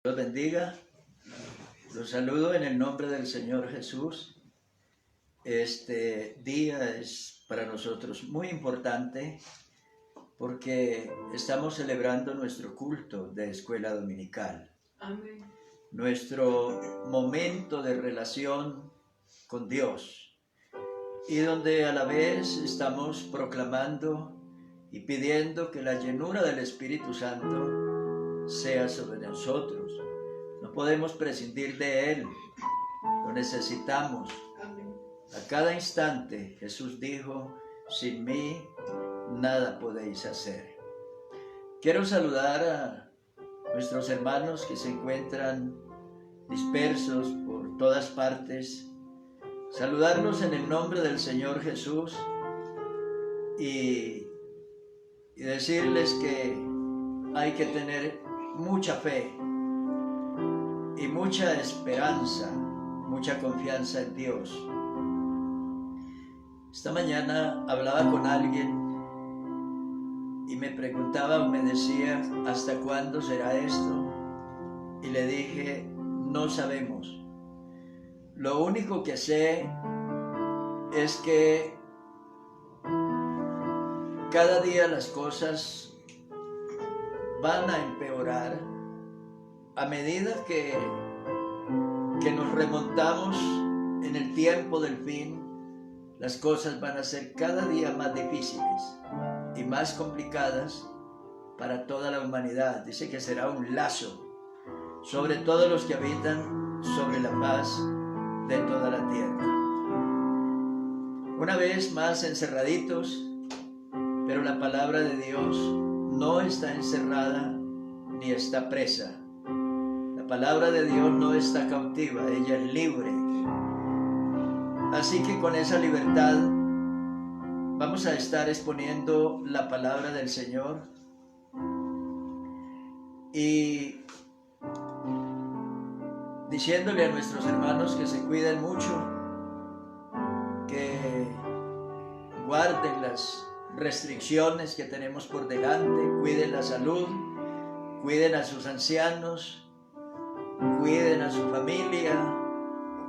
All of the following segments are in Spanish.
Los bendiga, los saludo en el nombre del Señor Jesús. Este día es para nosotros muy importante porque estamos celebrando nuestro culto de escuela dominical. Amén. Nuestro momento de relación con Dios y donde a la vez estamos proclamando y pidiendo que la llenura del Espíritu Santo sea sobre nosotros. No podemos prescindir de Él, lo necesitamos. Amén. A cada instante Jesús dijo, sin mí nada podéis hacer. Quiero saludar a nuestros hermanos que se encuentran dispersos por todas partes, saludarlos en el nombre del Señor Jesús y decirles que hay que tener mucha fe y mucha esperanza, mucha confianza en Dios. Esta mañana hablaba con alguien y me preguntaba o me decía, ¿hasta cuándo será esto? Y le dije, no sabemos. Lo único que sé es que cada día las cosas van a empeorar a medida que nos remontamos en el tiempo del fin. Las cosas van a ser cada día más difíciles y más complicadas para toda la humanidad. Dice que será un lazo sobre todos los que habitan sobre la faz de toda la tierra. Una vez más encerraditos, pero la palabra de Dios no está encerrada ni está presa. La palabra de Dios no está cautiva, ella es libre. Así que con esa libertad vamos a estar exponiendo la palabra del Señor y diciéndole a nuestros hermanos que se cuiden mucho, que guarden las restricciones que tenemos por delante, cuiden la salud, cuiden a sus ancianos, cuiden a su familia,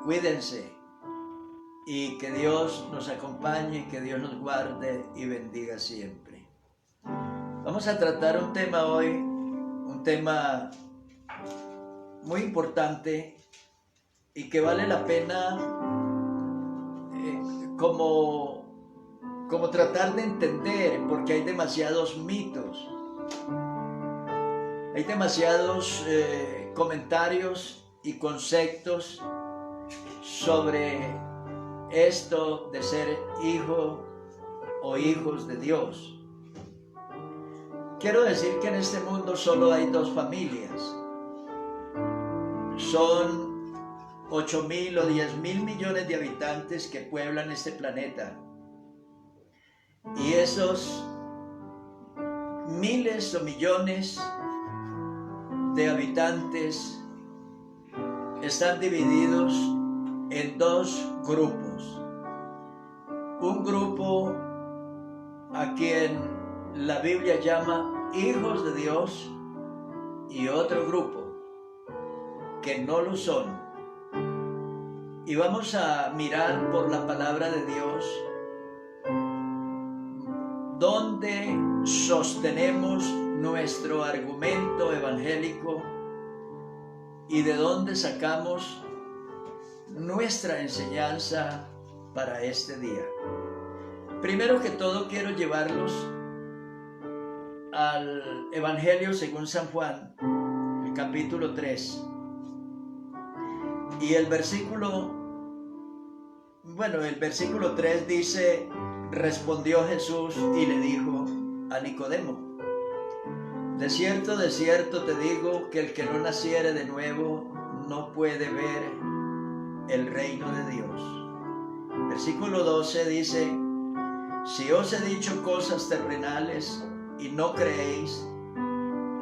cuídense y que Dios nos acompañe, que Dios nos guarde y bendiga siempre. Vamos a tratar un tema hoy, un tema muy importante y que vale la pena como tratar de entender, porque hay demasiados mitos, hay demasiados comentarios y conceptos sobre esto de ser hijo o hijos de Dios. Quiero decir que en este mundo solo hay dos familias. Son 8.000 o 10.000 millones de habitantes que pueblan este planeta. Y esos miles o millones de habitantes están divididos en dos grupos. Un grupo a quien la Biblia llama hijos de Dios y otro grupo que no lo son. Y vamos a mirar por la palabra de Dios donde sostenemos nuestro argumento evangélico y de dónde sacamos nuestra enseñanza para este día. Primero que todo quiero llevarlos al Evangelio según San Juan, el capítulo 3 y el versículo 3 dice: respondió Jesús y le dijo a Nicodemo: de cierto te digo que el que no naciere de nuevo no puede ver el reino de Dios. Versículo 12 dice: si os he dicho cosas terrenales y no creéis,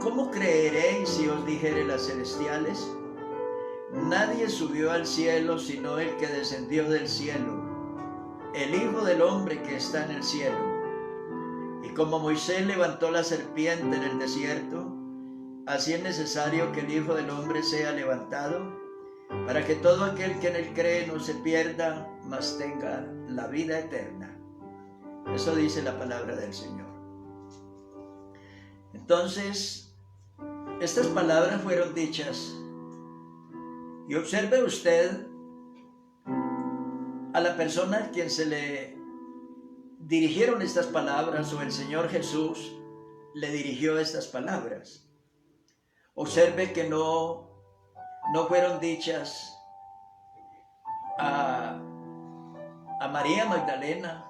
¿cómo creeréis si os dijere las celestiales? Nadie subió al cielo sino el que descendió del cielo, el Hijo del Hombre que está en el cielo. Y como Moisés levantó la serpiente en el desierto, así es necesario que el Hijo del Hombre sea levantado, para que todo aquel que en él cree no se pierda, mas tenga la vida eterna. Eso dice la palabra del Señor. Entonces, estas palabras fueron dichas, y observe usted a la persona a quien se le dirigieron estas palabras, o el Señor Jesús le dirigió estas palabras. Observe que no fueron dichas a María Magdalena,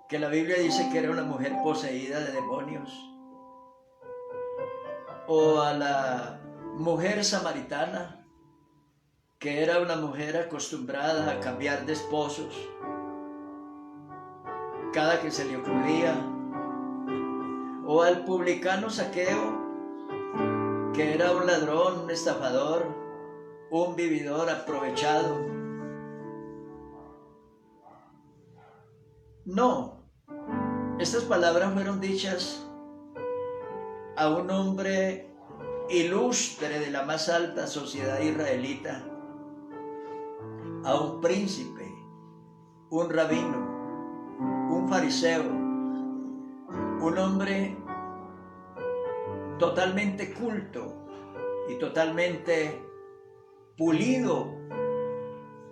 que la Biblia dice que era una mujer poseída de demonios, o a la mujer samaritana, que era una mujer acostumbrada a cambiar de esposos cada que se le ocurría, o al publicano Zaqueo, que era un ladrón, un estafador, un vividor aprovechado. No, estas palabras fueron dichas a un hombre ilustre de la más alta sociedad israelita, a un príncipe, un rabino, un fariseo, un hombre totalmente culto y totalmente pulido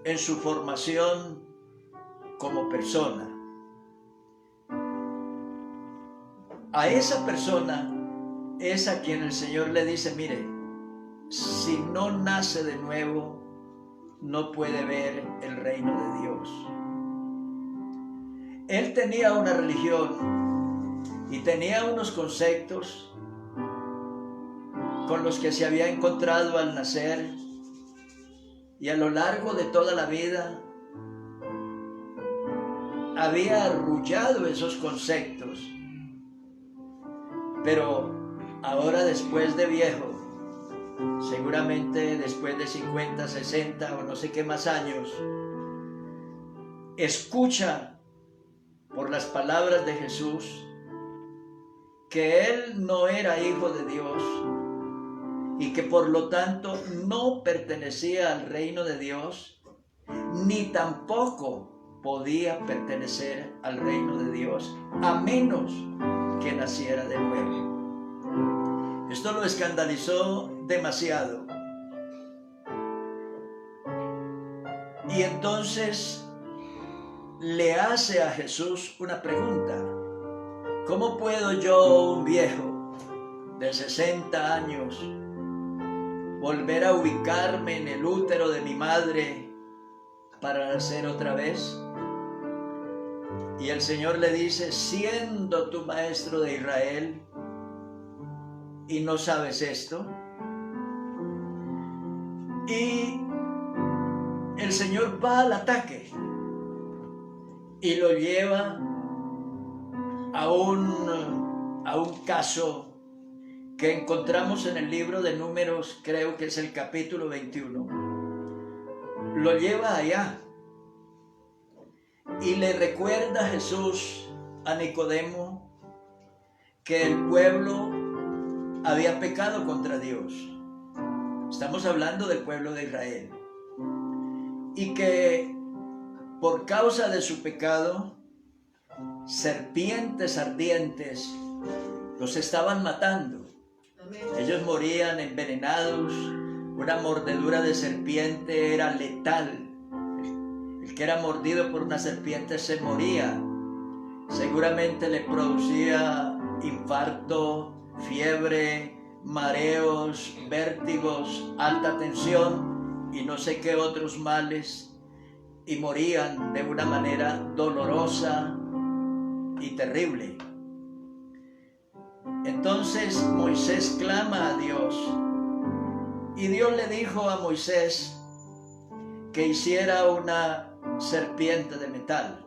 en su formación como persona. A esa persona es a quien el Señor le dice: mire, si no nace de nuevo, no puede ver el reino de Dios. Él tenía una religión y tenía unos conceptos con los que se había encontrado al nacer, y a lo largo de toda la vida había arrullado esos conceptos. Pero ahora, después de viejo, seguramente después de 50, 60 o no sé qué más años, escucha por las palabras de Jesús que él no era hijo de Dios y que por lo tanto no pertenecía al reino de Dios, ni tampoco podía pertenecer al reino de Dios a menos que naciera de nuevo. Esto lo escandalizó demasiado. Y entonces le hace a Jesús una pregunta: ¿cómo puedo yo, un viejo de 60 años, volver a ubicarme en el útero de mi madre para nacer otra vez? Y el Señor le dice: siendo tú maestro de Israel y no sabes esto. Y el Señor va al ataque y lo lleva a un caso que encontramos en el libro de Números, creo que es el capítulo 21. Lo lleva allá y le recuerda a Jesús a Nicodemo que el pueblo había pecado contra Dios. Estamos hablando del pueblo de Israel. Y que por causa de su pecado, serpientes ardientes los estaban matando. Ellos morían envenenados. Una mordedura de serpiente era letal. El que era mordido por una serpiente se moría. Seguramente le producía infarto, fiebre, mareos, vértigos, alta tensión y no sé qué otros males, y morían de una manera dolorosa y terrible. Entonces Moisés clama a Dios, y Dios le dijo a Moisés que hiciera una serpiente de metal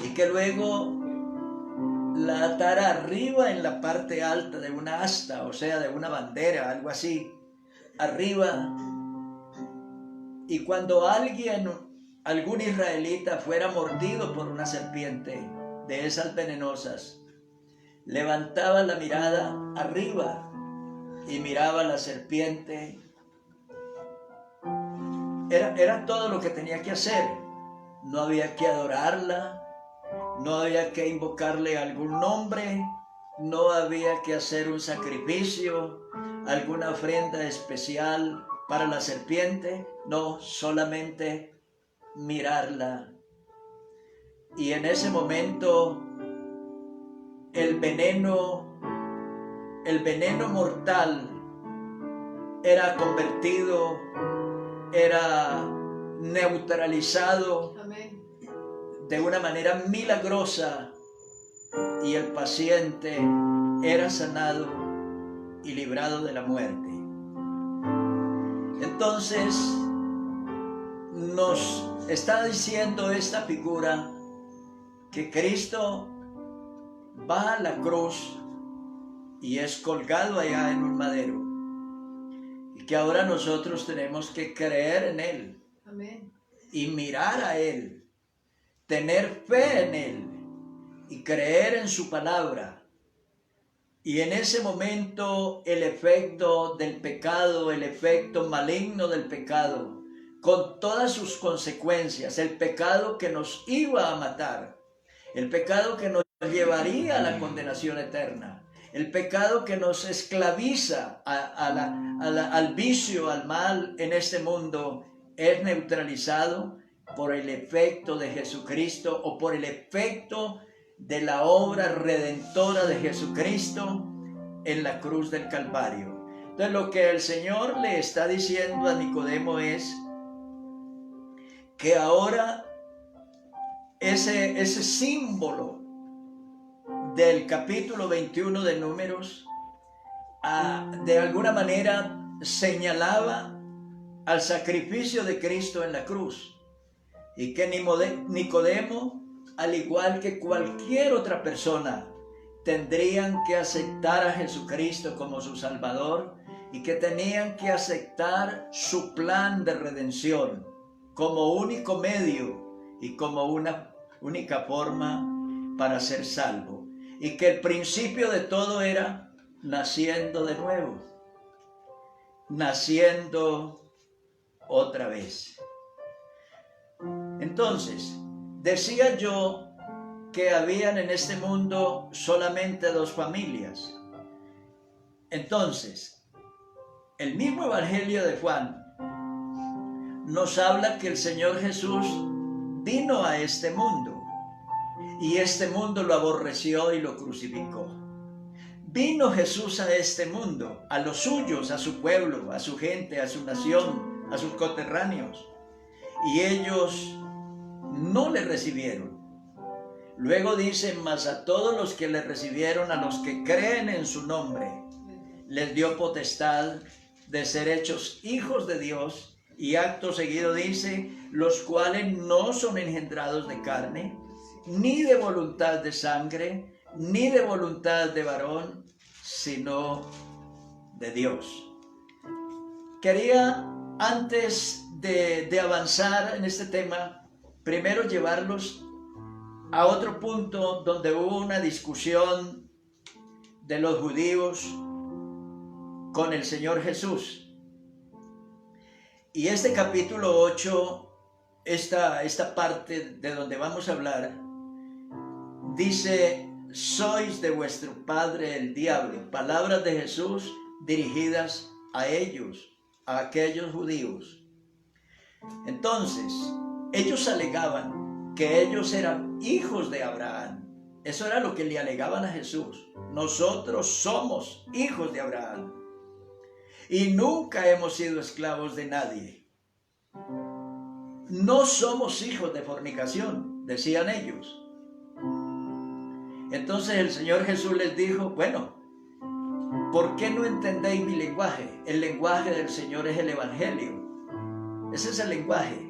y que luego la atara arriba en la parte alta de una asta, o sea, de una bandera, algo así, arriba. Y cuando algún israelita fuera mordido por una serpiente de esas venenosas, levantaba la mirada arriba y miraba a la serpiente. Era todo lo que tenía que hacer. No había que adorarla, no había que invocarle algún nombre, no había que hacer un sacrificio, alguna ofrenda especial para la serpiente. No, solamente mirarla. Y en ese momento el veneno mortal era convertido, era neutralizado. Amén. De una manera milagrosa, y el paciente era sanado y librado de la muerte. Entonces nos está diciendo esta figura que Cristo va a la cruz y es colgado allá en un madero, y que ahora nosotros tenemos que creer en Él. Amén. Y mirar a Él, tener fe en Él y creer en su palabra. Y en ese momento el efecto del pecado, el efecto maligno del pecado, con todas sus consecuencias, el pecado que nos iba a matar, el pecado que nos llevaría a la condenación eterna, el pecado que nos esclaviza al vicio, al mal en este mundo, es neutralizado por el efecto de Jesucristo, o por el efecto de la obra redentora de Jesucristo en la cruz del Calvario. Entonces, lo que el Señor le está diciendo a Nicodemo es que ahora ese símbolo del capítulo 21 de Números de alguna manera señalaba al sacrificio de Cristo en la cruz, y que Nicodemo, al igual que cualquier otra persona, tendrían que aceptar a Jesucristo como su Salvador, y que tenían que aceptar su plan de redención como único medio y como una única forma para ser salvo, y que el principio de todo era naciendo de nuevo, naciendo otra vez. Entonces, decía yo que habían en este mundo solamente dos familias. Entonces, el mismo Evangelio de Juan nos habla que el Señor Jesús vino a este mundo, y este mundo lo aborreció y lo crucificó. Vino Jesús a este mundo, a los suyos, a su pueblo, a su gente, a su nación, a sus coterráneos, y ellos no le recibieron. Luego dice: mas a todos los que le recibieron, a los que creen en su nombre, les dio potestad de ser hechos hijos de Dios. Y acto seguido dice: los cuales no son engendrados de carne, ni de voluntad de sangre, ni de voluntad de varón, sino de Dios. Quería, antes de avanzar en este tema, primero llevarlos a otro punto donde hubo una discusión de los judíos con el Señor Jesús. Y este capítulo 8, esta parte de donde vamos a hablar, dice: sois de vuestro padre el diablo. Palabras de Jesús dirigidas a ellos, a aquellos judíos. Entonces, ellos alegaban que ellos eran hijos de Abraham. Eso era lo que le alegaban a Jesús: nosotros somos hijos de Abraham y nunca hemos sido esclavos de nadie. No somos hijos de fornicación, decían ellos. Entonces el Señor Jesús les dijo: bueno, ¿por qué no entendéis mi lenguaje? El lenguaje del Señor es el Evangelio. Ese es el lenguaje.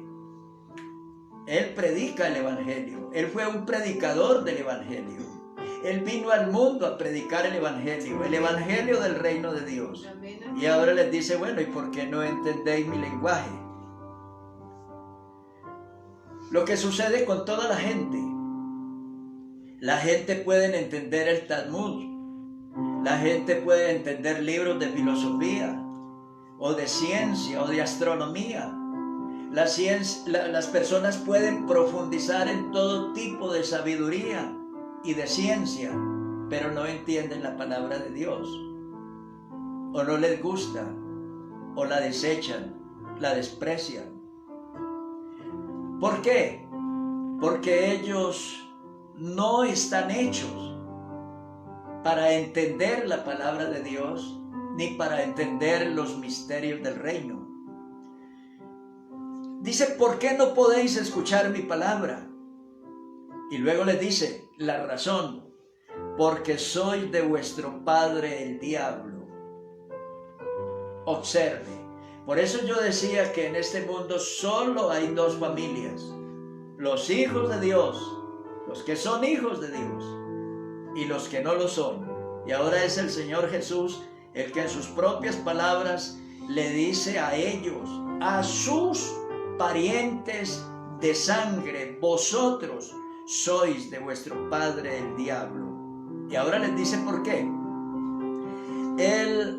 Él predica el Evangelio. Él fue un predicador del Evangelio. Él vino al mundo a predicar el Evangelio del reino de Dios. Y ahora les dice: bueno, ¿y por qué no entendéis mi lenguaje? Lo que sucede con toda la gente La gente puede entender el Talmud, la gente puede entender libros de filosofía, o de ciencia, o de astronomía. Las personas pueden profundizar en todo tipo de sabiduría y de ciencia, pero no entienden la palabra de Dios, o no les gusta, o la desechan, la desprecian. ¿Por qué? Porque ellos no están hechos para entender la palabra de Dios, ni para entender los misterios del reino. Dice, ¿por qué no podéis escuchar mi palabra? Y luego les dice la razón, porque sois de vuestro padre el diablo. Observe, por eso yo decía que en este mundo solo hay dos familias: los hijos de Dios, los que son hijos de Dios, y los que no lo son. Y ahora es el Señor Jesús el que en sus propias palabras le dice a ellos, a sus parientes de sangre, vosotros sois de vuestro padre el diablo. Y ahora les dice por qué. Él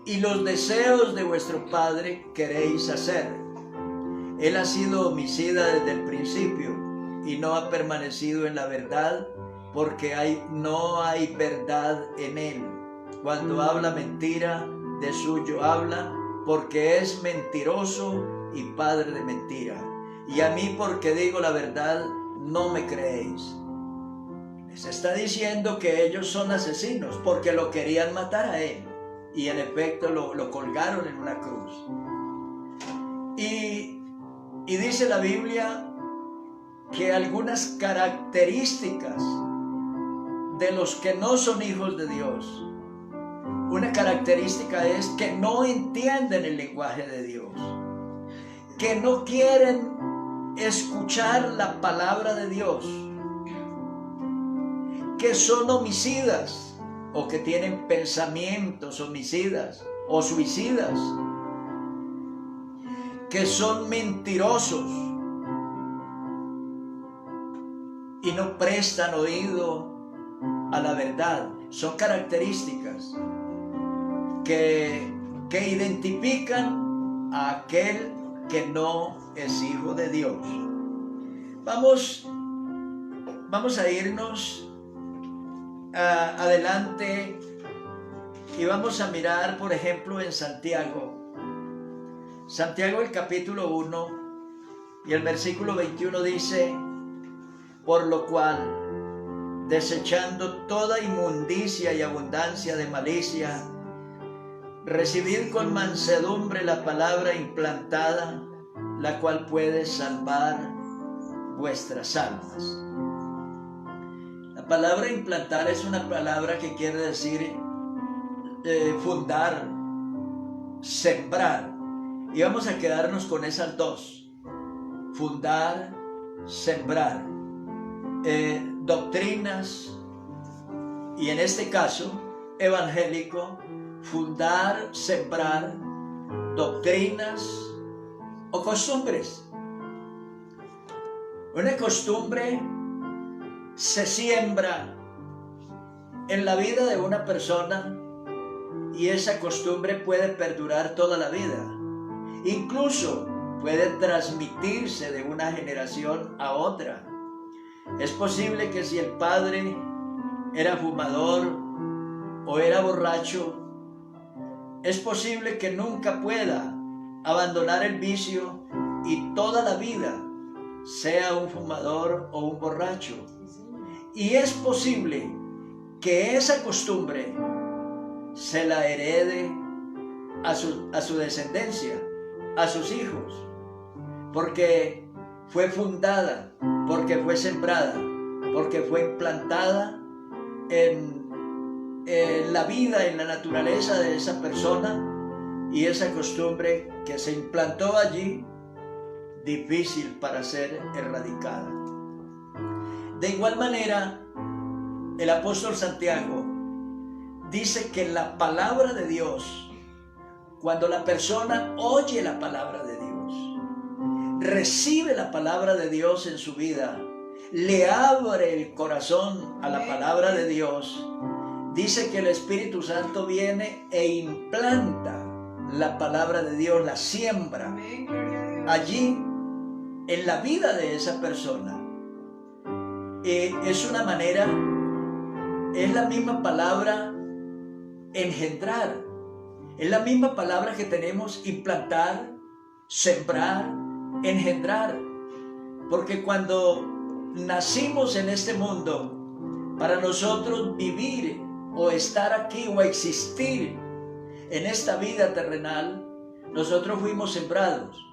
y los deseos de vuestro padre queréis hacer. Él ha sido homicida desde el principio y no ha permanecido en la verdad, porque no hay verdad en él. Cuando habla mentira, de suyo habla, porque es mentiroso y padre de mentira. Y a mí, porque digo la verdad, no me creéis. Les está diciendo que ellos son asesinos, porque lo querían matar a él. Y en efecto lo colgaron en una cruz. Y dice la Biblia que algunas características de los que no son hijos de Dios, una característica es que no entienden el lenguaje de Dios, que no quieren escuchar la palabra de Dios, que son homicidas o que tienen pensamientos homicidas o suicidas, que son mentirosos y no prestan oído a la verdad. Son características que identifican a aquel que no es hijo de Dios. Vamos a irnos adelante y vamos a mirar, por ejemplo, en Santiago el capítulo 1 y el versículo 21 dice: por lo cual, desechando toda inmundicia y abundancia de malicia, recibid con mansedumbre la palabra implantada, la cual puede salvar vuestras almas. La palabra implantar es una palabra que quiere decir fundar, sembrar. Y vamos a quedarnos con esas dos: fundar, sembrar. Doctrinas, y en este caso evangélico, fundar, sembrar doctrinas o costumbres. Una costumbre se siembra en la vida de una persona y esa costumbre puede perdurar toda la vida. Incluso puede transmitirse de una generación a otra. Es posible que si el padre era fumador o era borracho, es posible que nunca pueda abandonar el vicio y toda la vida sea un fumador o un borracho. Y es posible que esa costumbre se la herede a su descendencia, a sus hijos, porque fue fundada, porque fue sembrada, porque fue implantada en la vida, en la naturaleza de esa persona, y esa costumbre que se implantó allí, difícil para ser erradicada. De igual manera, el apóstol Santiago dice que la palabra de Dios, cuando la persona oye la palabra de Dios, recibe la palabra de Dios en su vida, le abre el corazón a la palabra de Dios, dice que el Espíritu Santo viene e implanta la palabra de Dios, la siembra allí en la vida de esa persona. Es una manera, es la misma palabra engendrar, es la misma palabra que tenemos implantar, sembrar, engendrar, porque cuando nacimos en este mundo, para nosotros vivir o estar aquí o existir en esta vida terrenal, nosotros fuimos sembrados.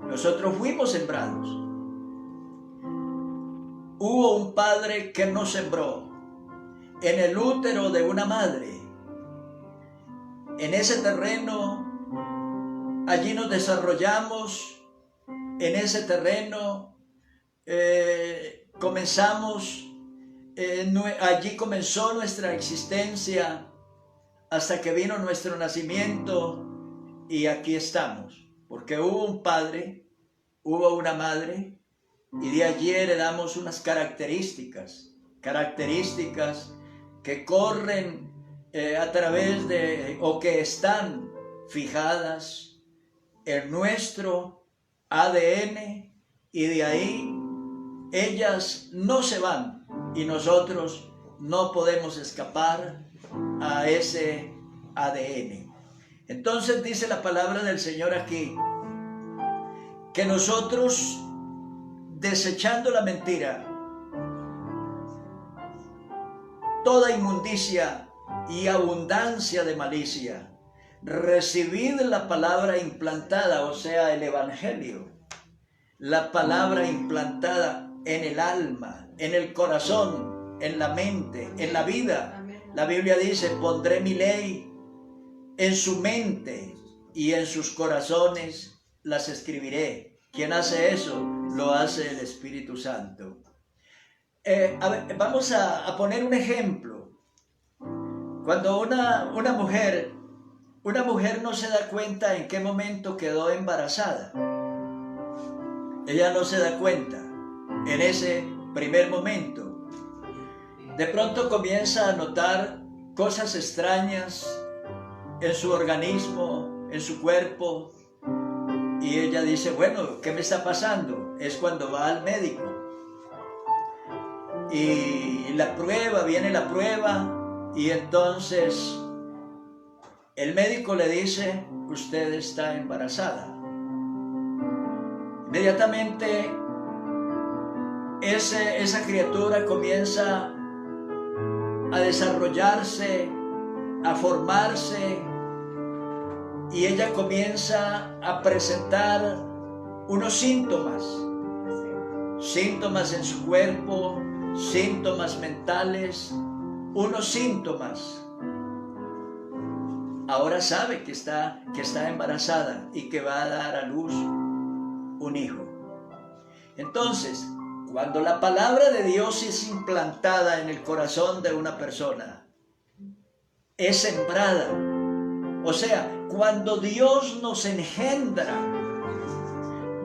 Nosotros fuimos sembrados. Hubo un padre que nos sembró en el útero de una madre. En ese terreno, allí nos desarrollamos, en ese terreno comenzamos, allí comenzó nuestra existencia hasta que vino nuestro nacimiento y aquí estamos, porque hubo un padre, hubo una madre y de allí heredamos unas características que corren a través de, o que están fijadas en nuestro ADN, y de ahí ellas no se van y nosotros no podemos escapar a ese ADN. Entonces dice la palabra del Señor aquí que nosotros, desechando la mentira, toda inmundicia y abundancia de malicia, recibid la palabra implantada, o sea, el evangelio, la palabra implantada en el alma, en el corazón, en la mente, en la vida. La Biblia dice, pondré mi ley en su mente y en sus corazones las escribiré. ¿Quién hace eso? Lo hace el Espíritu Santo. Vamos a poner un ejemplo. Cuando una mujer no se da cuenta en qué momento quedó embarazada. Ella no se da cuenta en ese primer momento. De pronto comienza a notar cosas extrañas en su organismo, en su cuerpo, y ella dice, bueno, ¿qué me está pasando? Es cuando va al médico. Y viene la prueba, y entonces el médico le dice, usted está embarazada. Inmediatamente esa criatura comienza a desarrollarse, a formarse, y ella comienza a presentar unos síntomas en su cuerpo, síntomas mentales, unos síntomas. Ahora sabe que está embarazada y que va a dar a luz un hijo. Entonces, cuando la palabra de Dios es implantada en el corazón de una persona, es sembrada, o sea, cuando Dios nos engendra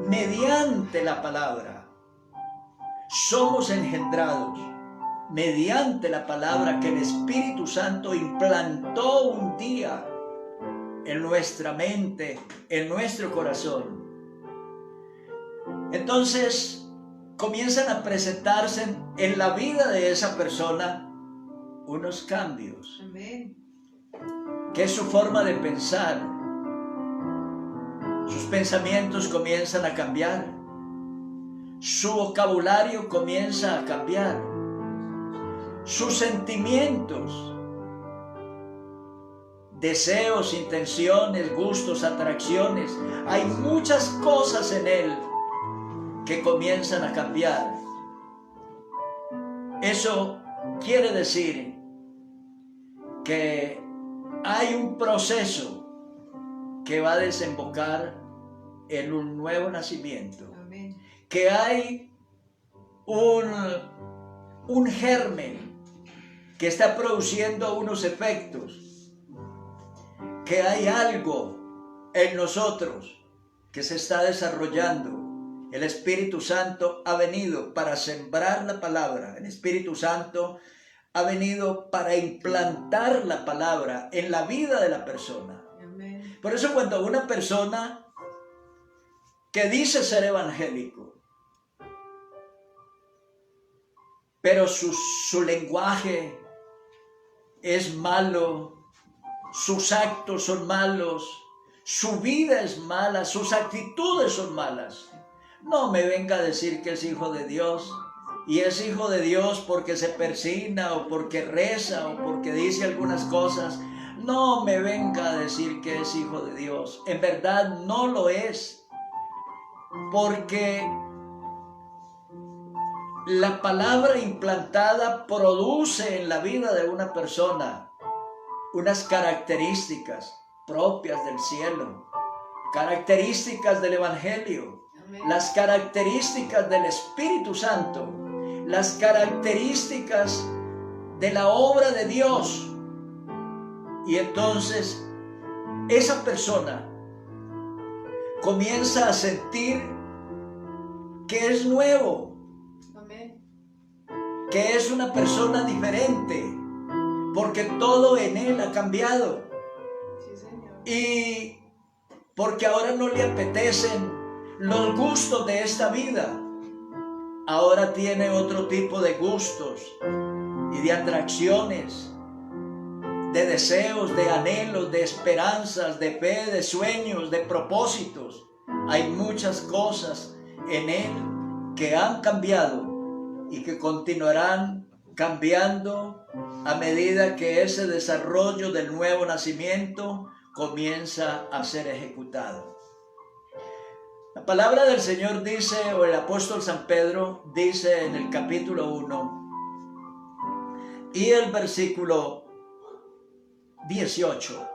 mediante la palabra, somos engendrados mediante la palabra que el Espíritu Santo implantó un día en nuestra mente, en nuestro corazón. Entonces comienzan a presentarse en la vida de esa persona unos cambios. Amén. Que es su forma de pensar. Sus pensamientos comienzan a cambiar. Su vocabulario comienza a cambiar. Sus sentimientos, deseos, intenciones, gustos, atracciones, hay muchas cosas en él que comienzan a cambiar. Eso quiere decir que hay un proceso que va a desembocar en un nuevo nacimiento. Amén. Que hay un germen que está produciendo unos efectos, que hay algo en nosotros que se está desarrollando El Espíritu Santo ha venido para sembrar la palabra. El Espíritu Santo ha venido para implantar la palabra en la vida de la persona. Amén. Por eso cuando una persona que dice ser evangélico, pero su lenguaje es malo, sus actos son malos, su vida es mala, sus actitudes son malas, no me venga a decir que es hijo de Dios. Y es hijo de Dios porque se persigna o porque reza o porque dice algunas cosas. No me venga a decir que es hijo de Dios. En verdad no lo es. Porque la palabra implantada produce en la vida de una persona unas características propias del cielo, características del Evangelio, las características del Espíritu Santo, las características de la obra de Dios. Y entonces esa persona comienza a sentir que es nuevo, que es una persona diferente, porque todo en él ha cambiado. Sí, Señor. Y porque ahora no le apetecen los gustos de esta vida. Ahora tiene otro tipo de gustos y de atracciones, de deseos, de anhelos, de esperanzas, de fe, de sueños, de propósitos. Hay muchas cosas en él que han cambiado y que continuarán cambiando a medida que ese desarrollo del nuevo nacimiento comienza a ser ejecutado. La palabra del Señor dice, o el apóstol San Pedro dice en el capítulo 1 y el versículo 18,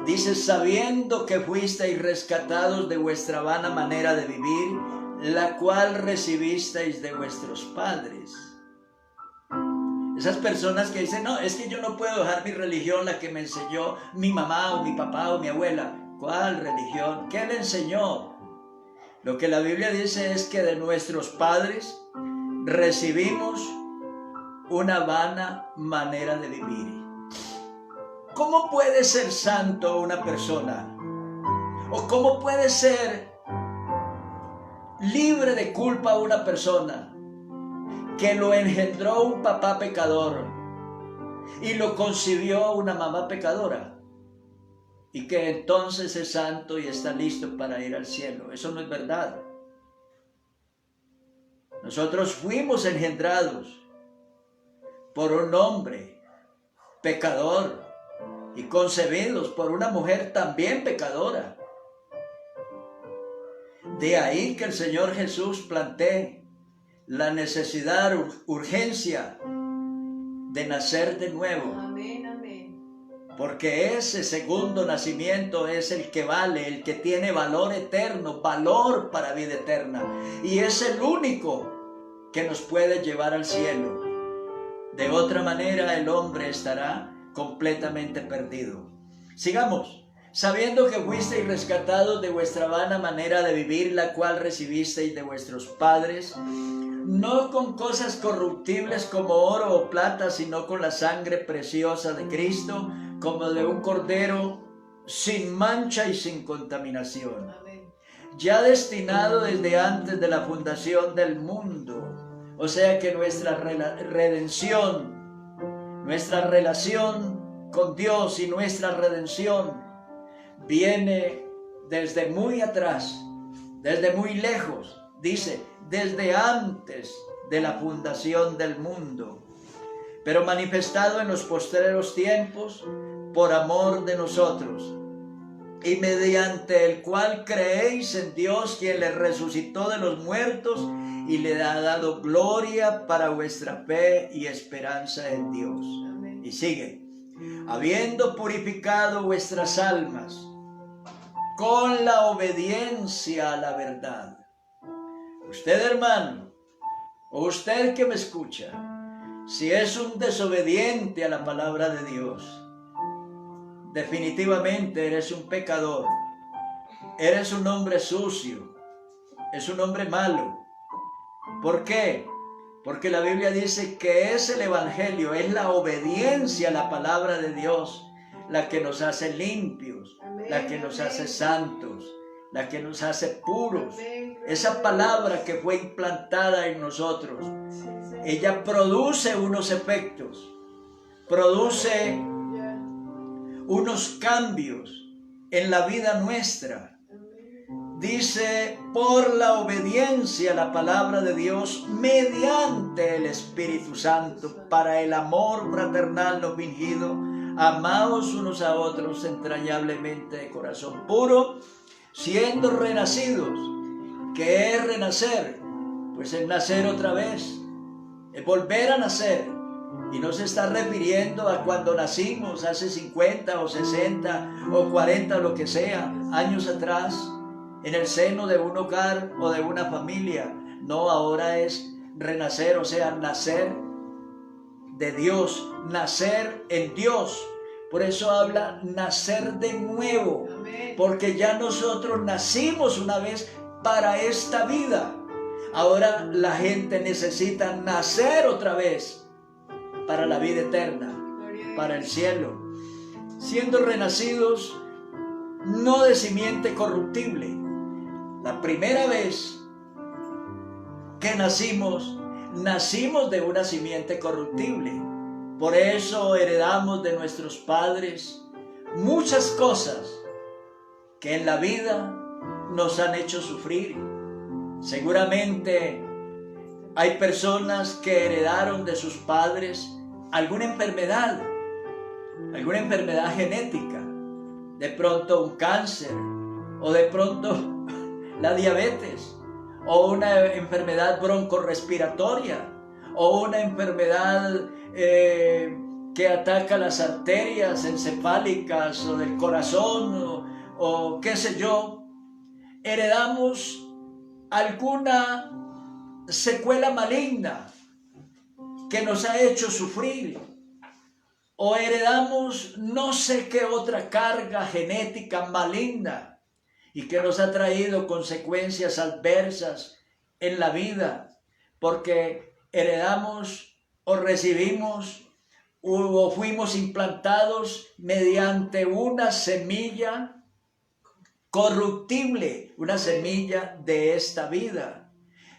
dice: sabiendo que fuisteis rescatados de vuestra vana manera de vivir, la cual recibisteis de vuestros padres. Esas personas que dicen, no, es que yo no puedo dejar mi religión, la que me enseñó mi mamá o mi papá o mi abuela. ¿Cuál religión? ¿Qué le enseñó? Lo que la Biblia dice es que de nuestros padres recibimos una vana manera de vivir. ¿Cómo puede ser santo una persona? ¿O cómo puede ser libre de culpa una persona que lo engendró un papá pecador y lo concibió una mamá pecadora? Y que entonces es santo y está listo para ir al cielo. Eso no es verdad. Nosotros fuimos engendrados por un hombre pecador y concebidos por una mujer también pecadora. De ahí que el Señor Jesús plantee la necesidad, urgencia de nacer de nuevo. Amén, amén. Porque ese segundo nacimiento es el que vale, el que tiene valor eterno, valor para vida eterna. Y es el único que nos puede llevar al cielo. De otra manera el hombre estará completamente perdido. Sigamos. Sabiendo que fuisteis rescatados de vuestra vana manera de vivir, la cual recibisteis de vuestros padres, no con cosas corruptibles como oro o plata, sino con la sangre preciosa de Cristo, como de un cordero sin mancha y sin contaminación, ya destinado desde antes de la fundación del mundo. O sea que nuestra redención, nuestra relación con Dios y nuestra redención viene desde muy atrás, desde muy lejos. Dice, desde antes de la fundación del mundo, pero manifestado en los postreros tiempos por amor de nosotros, y mediante el cual creéis en Dios, quien le resucitó de los muertos y le ha dado gloria para vuestra fe y esperanza en Dios. Amén. Y sigue, habiendo purificado vuestras almas con la obediencia a la verdad. Usted, hermano, o usted que me escucha, si es un desobediente a la palabra de Dios, definitivamente eres un pecador, eres un hombre sucio, es un hombre malo. ¿Por qué? Porque la Biblia dice que es el Evangelio, es la obediencia a la palabra de Dios la que nos hace limpios, la que nos hace santos, la que nos hace puros. Esa palabra que fue implantada en nosotros, ella produce unos efectos, produce unos cambios en la vida nuestra. Dice, por la obediencia a la palabra de Dios mediante el Espíritu Santo, para el amor fraternal no fingido, amaos unos a otros entrañablemente de corazón puro, siendo renacidos. ¿Qué es renacer? Pues es nacer otra vez, es volver a nacer. Y no se está refiriendo a cuando nacimos hace 50 o 60 o 40 o lo que sea, años atrás, en el seno de un hogar o de una familia. No, ahora es renacer, o sea, nacer de Dios, nacer en Dios. Por eso habla nacer de nuevo, porque ya nosotros nacimos una vez para esta vida. Ahora la gente necesita nacer otra vez para la vida eterna, para el cielo, siendo renacidos no de simiente corruptible. La primera vez que nacimos de una simiente corruptible. Por eso heredamos de nuestros padres muchas cosas que en la vida nos han hecho sufrir. Seguramente hay personas que heredaron de sus padres alguna enfermedad genética, de pronto un cáncer, o de pronto la diabetes, o una enfermedad broncorrespiratoria, o una enfermedad que ataca las arterias encefálicas o del corazón, o qué sé yo. Heredamos alguna secuela maligna que nos ha hecho sufrir, o heredamos no sé qué otra carga genética maligna y que nos ha traído consecuencias adversas en la vida, porque heredamos o recibimos o fuimos implantados mediante una semilla corruptible, una semilla de esta vida.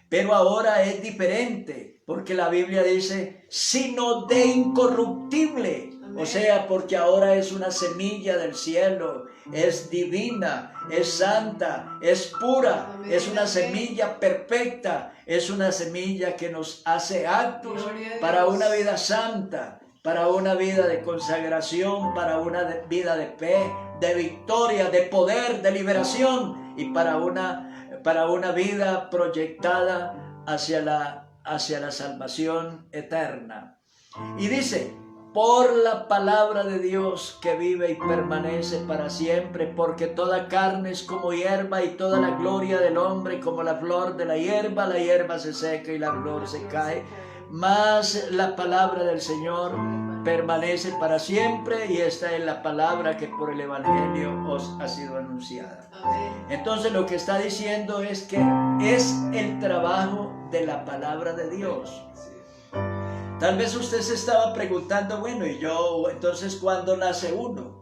Pero ahora es diferente, porque la Biblia dice, sino de incorruptible. O sea, porque ahora es una semilla del cielo, es divina, es santa, es pura, es una semilla perfecta, es una semilla que nos hace aptos para una vida santa, para una vida de consagración, para una vida de fe, de victoria, de poder, de liberación, y para una vida proyectada hacia la salvación eterna. Y dice, por la palabra de Dios que vive y permanece para siempre, porque toda carne es como hierba y toda la gloria del hombre como la flor de la hierba se seca y la flor se cae, mas la palabra del Señor permanece para siempre, y esta es la palabra que por el Evangelio os ha sido anunciada. Entonces lo que está diciendo es que es el trabajo de la palabra de Dios. Tal vez usted se estaba preguntando, bueno, y yo, entonces, ¿cuándo nace uno?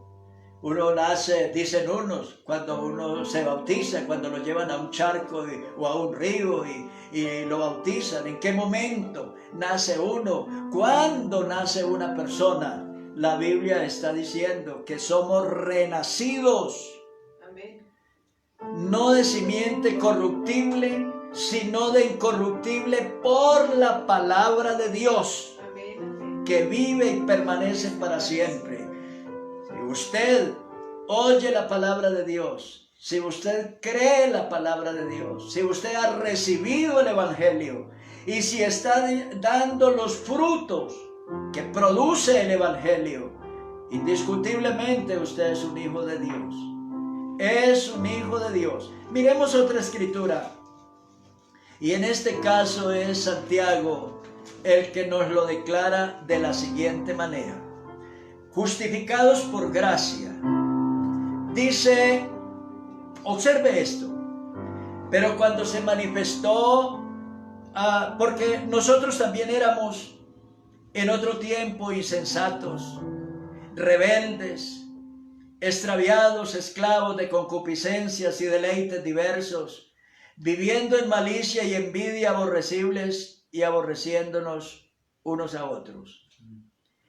Uno nace, dicen unos, cuando uno se bautiza, cuando lo llevan a un charco o a un río y lo bautizan. ¿En qué momento nace uno? ¿Cuándo nace una persona? La Biblia está diciendo que somos renacidos. Amén. No de simiente corruptible, sino de incorruptible por la palabra de Dios, que vive y permanece para siempre. Si usted oye la palabra de Dios, si usted cree la palabra de Dios, si usted ha recibido el Evangelio y si está dando los frutos que produce el Evangelio, indiscutiblemente usted es un hijo de Dios. Es un hijo de Dios. Miremos otra escritura. Y en este caso es Santiago el que nos lo declara de la siguiente manera. Justificados por gracia. Dice, observe esto. Pero cuando se manifestó, porque nosotros también éramos en otro tiempo insensatos, rebeldes, extraviados, esclavos de concupiscencias y deleites diversos, viviendo en malicia y envidia aborrecibles y aborreciéndonos unos a otros.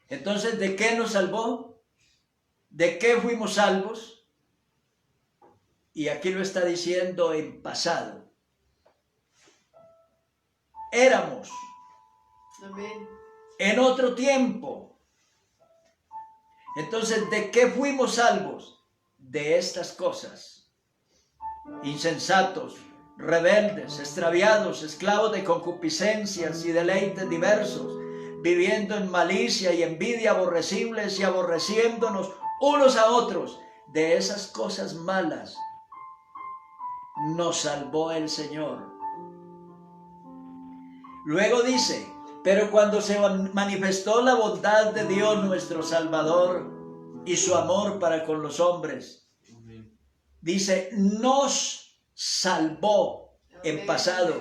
Entonces, ¿de qué nos salvó? ¿De qué fuimos salvos? Y aquí lo está diciendo en pasado. Éramos. Amén. En otro tiempo. Entonces, ¿de qué fuimos salvos? De estas cosas. Insensatos, rebeldes, extraviados, esclavos de concupiscencias y deleites diversos, viviendo en malicia y envidia aborrecibles y aborreciéndonos unos a otros. De esas cosas malas nos salvó el Señor. Luego dice, pero cuando se manifestó la bondad de Dios nuestro Salvador y su amor para con los hombres, dice, nos salvó en pasado,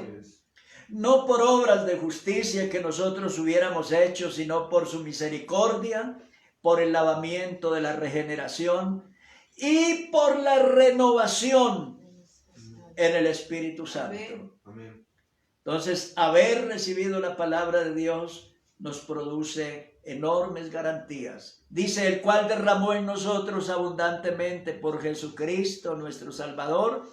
no por obras de justicia que nosotros hubiéramos hecho, sino por su misericordia, por el lavamiento de la regeneración y por la renovación en el Espíritu Santo. Amén. Entonces, haber recibido la palabra de Dios nos produce enormes garantías. Dice, el cual derramó en nosotros abundantemente por Jesucristo nuestro Salvador,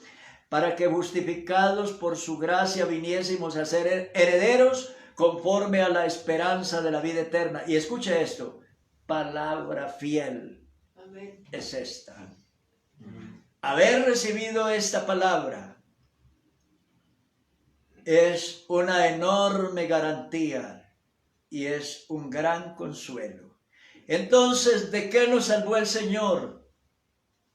para que justificados por su gracia viniésemos a ser herederos conforme a la esperanza de la vida eterna. Y escuche esto, palabra fiel. Amén. Es esta. Haber recibido esta palabra es una enorme garantía y es un gran consuelo. Entonces, ¿de qué nos salvó el Señor?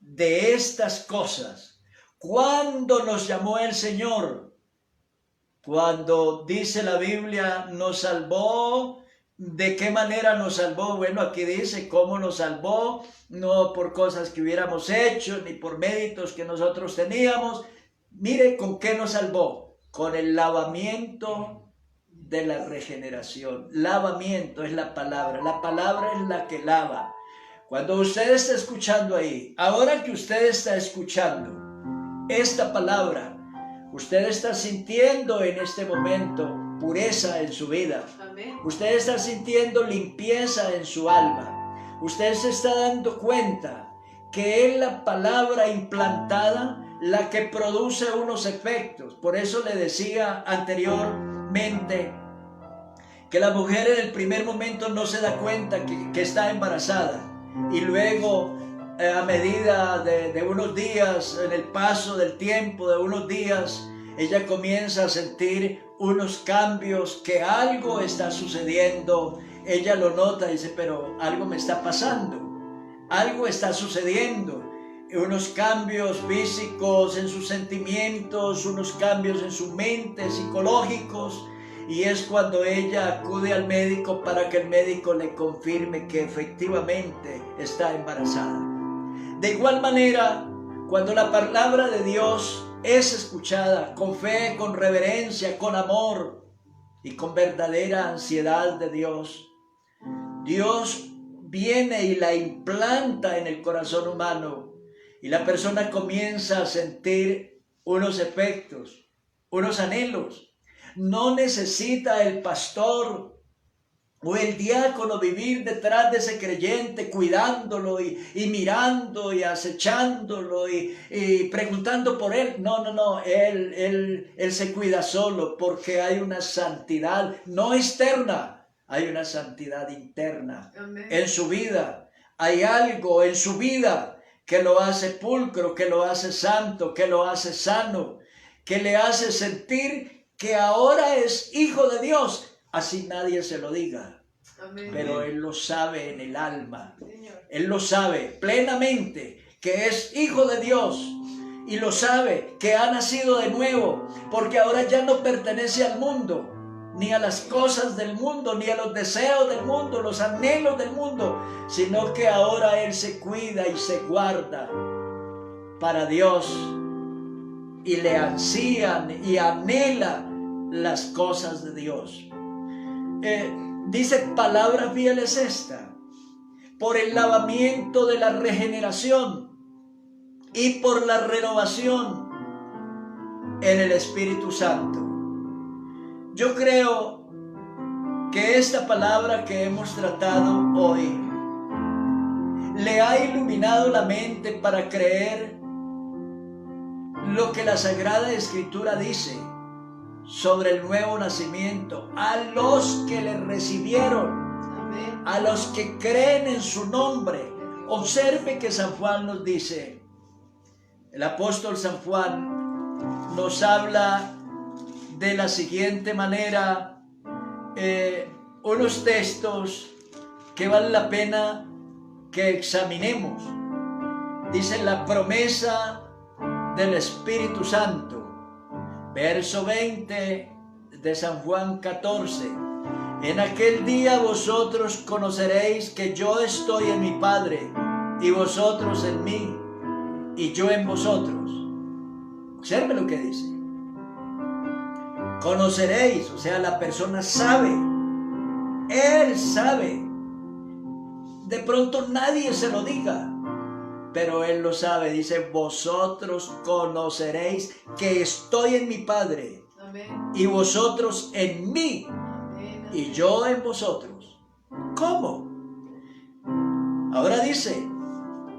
De estas cosas. ¿Cuándo nos llamó el Señor? Cuando dice la Biblia, nos salvó. ¿De qué manera nos salvó? Bueno, aquí dice cómo nos salvó, no por cosas que hubiéramos hecho, ni por méritos que nosotros teníamos. Mire con qué nos salvó. Con el lavamiento de la regeneración. Lavamiento es la palabra es la que lava. Cuando usted está escuchando ahí, ahora que usted está escuchando esta palabra, usted está sintiendo en este momento pureza en su vida. Amén. Usted está sintiendo limpieza en su alma. Usted se está dando cuenta que es la palabra implantada la que produce unos efectos. Por eso le decía anteriormente que la mujer en el primer momento no se da cuenta que está embarazada, y luego a medida de unos días, en el paso del tiempo de unos días, ella comienza a sentir unos cambios, que algo está sucediendo. Ella lo nota y dice, pero algo me está pasando, algo está sucediendo. Unos cambios físicos en sus sentimientos, unos cambios en su mente, psicológicos, y es cuando ella acude al médico para que el médico le confirme que efectivamente está embarazada. De igual manera, cuando la palabra de Dios es escuchada con fe, con reverencia, con amor y con verdadera ansiedad de Dios, Dios viene y la implanta en el corazón humano. Y la persona comienza a sentir unos efectos, unos anhelos. No necesita el pastor o el diácono vivir detrás de ese creyente, cuidándolo y mirando y acechándolo y preguntando por él. No, él se cuida solo, porque hay una santidad no externa, hay una santidad interna. Amén. En su vida. Hay algo en su vida que lo hace pulcro, que lo hace santo, que lo hace sano, que le hace sentir que ahora es hijo de Dios, así nadie se lo diga. Amén. Pero él lo sabe en el alma, Señor. él lo sabe plenamente que es hijo de Dios, y lo sabe que ha nacido de nuevo, porque ahora ya no pertenece al mundo, ni a las cosas del mundo, ni a los deseos del mundo, los anhelos del mundo, sino que ahora él se cuida y se guarda para Dios, y le ansían y anhelan las cosas de Dios. Dice, palabra fiel es esta, por el lavamiento de la regeneración y por la renovación en el Espíritu Santo. Yo creo que esta palabra que hemos tratado hoy le ha iluminado la mente para creer lo que la Sagrada Escritura dice sobre el nuevo nacimiento a los que le recibieron, Amén. a los que creen en su nombre. Observe que San Juan nos dice, el apóstol San Juan nos habla de la siguiente manera, unos textos que vale la pena que examinemos. Dice la promesa del Espíritu Santo, verso 20 de San Juan 14. En aquel día vosotros conoceréis que yo estoy en mi Padre, y vosotros en mí, y yo en vosotros. Observe lo que dice. Conoceréis, o sea, la persona sabe, él sabe. De pronto nadie se lo diga, pero él lo sabe. Dice, vosotros conoceréis que estoy en mi Padre, Amén. y vosotros en mí, Amén. y yo en vosotros. ¿Cómo? Ahora dice,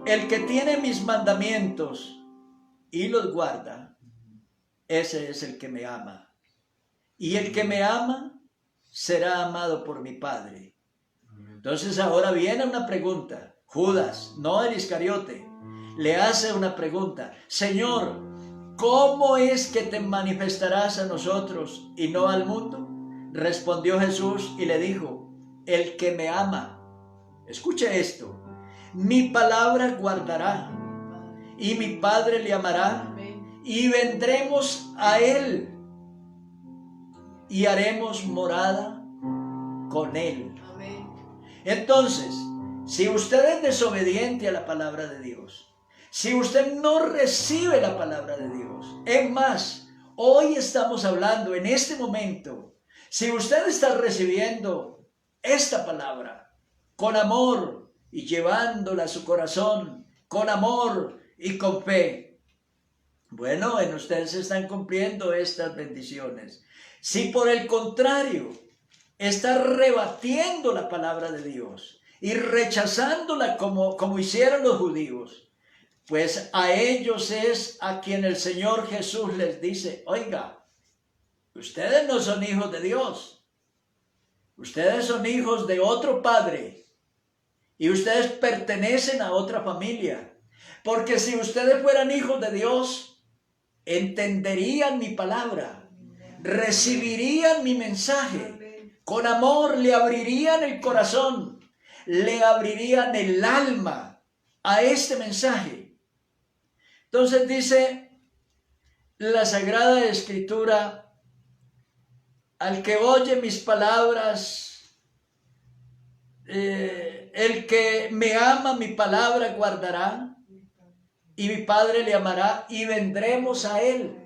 el que tiene mis mandamientos y los guarda, ese es el que me ama. Y el que me ama será amado por mi Padre. Entonces ahora viene una pregunta. Judas, no el Iscariote, le hace una pregunta. Señor, ¿cómo es que te manifestarás a nosotros y no al mundo? Respondió Jesús y le dijo, el que me ama, escuche esto, mi palabra guardará, y mi Padre le amará, Amén. y vendremos a él, y haremos morada con él. Amén. Entonces, si usted es desobediente a la palabra de Dios, si usted no recibe la palabra de Dios, es más, hoy estamos hablando en este momento, si usted está recibiendo esta palabra con amor y llevándola a su corazón, con amor y con fe, bueno, en usted se están cumpliendo estas bendiciones. Si por el contrario está rebatiendo la palabra de Dios y rechazándola como hicieron los judíos, pues a ellos es a quien el Señor Jesús les dice, oiga, ustedes no son hijos de Dios, ustedes son hijos de otro padre y ustedes pertenecen a otra familia, porque si ustedes fueran hijos de Dios, entenderían mi palabra, recibirían mi mensaje, con amor le abrirían el corazón, le abrirían el alma a este mensaje. Entonces dice la Sagrada Escritura, al que oye mis palabras, el que me ama mi palabra guardará, y mi Padre le amará, y vendremos a él.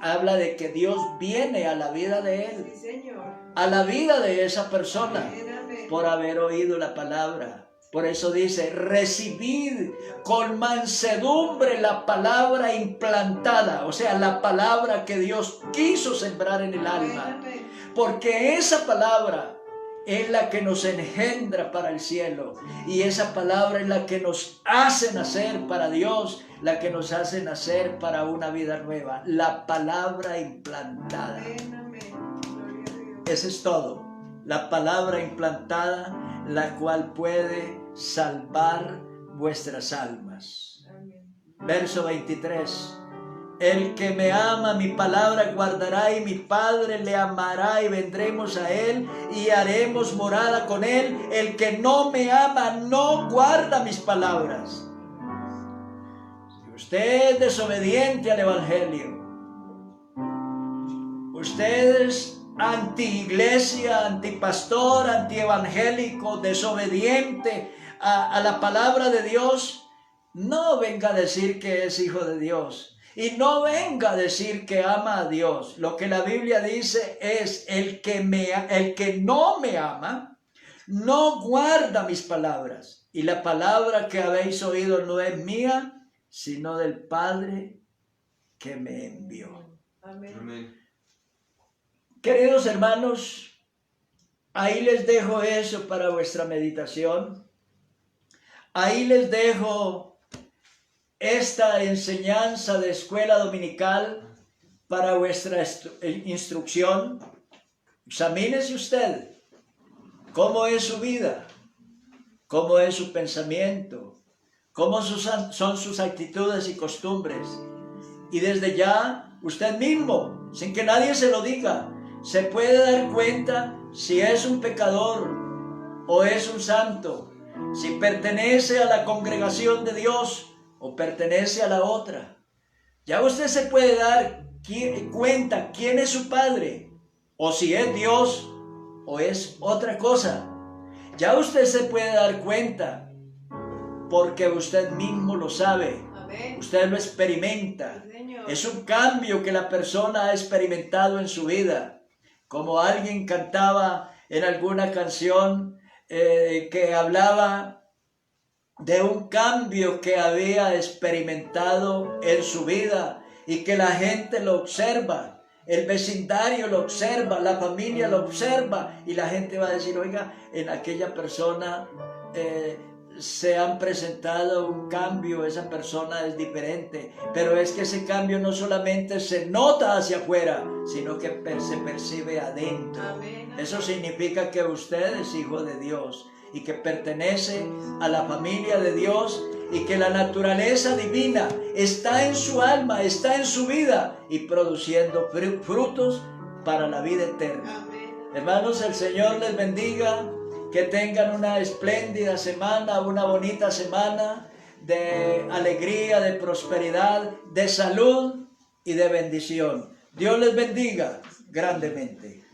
Habla de que Dios viene a la vida de él, Sí, Señor. a la vida de esa persona, Amén. por haber oído la palabra. Por eso dice, recibid con mansedumbre la palabra implantada, o sea, la palabra que Dios quiso sembrar en el alma, Amén. porque esa palabra es la que nos engendra para el cielo, y esa palabra es la que nos hace nacer para Dios, la que nos hace nacer para una vida nueva, la palabra implantada. Amén. Amén. Gloria a Dios. Eso es todo, la palabra implantada, la cual puede salvar vuestras almas. Amén. Verso 23. El que me ama, mi palabra guardará, y mi Padre le amará, y vendremos a él y haremos morada con él. El que no me ama no guarda mis palabras. Si usted es desobediente al Evangelio, usted es anti-iglesia, antipastor, anti-evangélico, desobediente a la palabra de Dios, no venga a decir que es hijo de Dios. Y no venga a decir que ama a Dios. Lo que la Biblia dice es, el que no me ama, no guarda mis palabras. Y la palabra que habéis oído no es mía, sino del Padre que me envió. Amén. Amén. Queridos hermanos, ahí les dejo eso para vuestra meditación. Ahí les dejo esta enseñanza de escuela dominical para vuestra instrucción. Examínese usted cómo es su vida, cómo es su pensamiento, cómo son sus actitudes y costumbres. Y desde ya, usted mismo, sin que nadie se lo diga, se puede dar cuenta si es un pecador o es un santo, si pertenece a la congregación de Dios o pertenece a la otra. Ya usted se puede dar cuenta quién es su padre, o si es Dios o es otra cosa. Ya usted se puede dar cuenta porque usted mismo lo sabe. Amén. Usted lo experimenta. Sí, Señor. Es un cambio que la persona ha experimentado en su vida. Como alguien cantaba en alguna canción que hablaba de un cambio que había experimentado en su vida y que la gente lo observa, el vecindario lo observa, la familia lo observa y la gente va a decir, oiga, en aquella persona se han presentado un cambio, esa persona es diferente, pero es que ese cambio no solamente se nota hacia afuera, sino que se percibe adentro. Amén. Eso significa que usted es hijo de Dios y que pertenece a la familia de Dios y que la naturaleza divina está en su alma, está en su vida y produciendo frutos para la vida eterna. Amén. Hermanos, el Señor les bendiga. Que tengan una espléndida semana, una bonita semana de alegría, de prosperidad, de salud y de bendición. Dios les bendiga grandemente.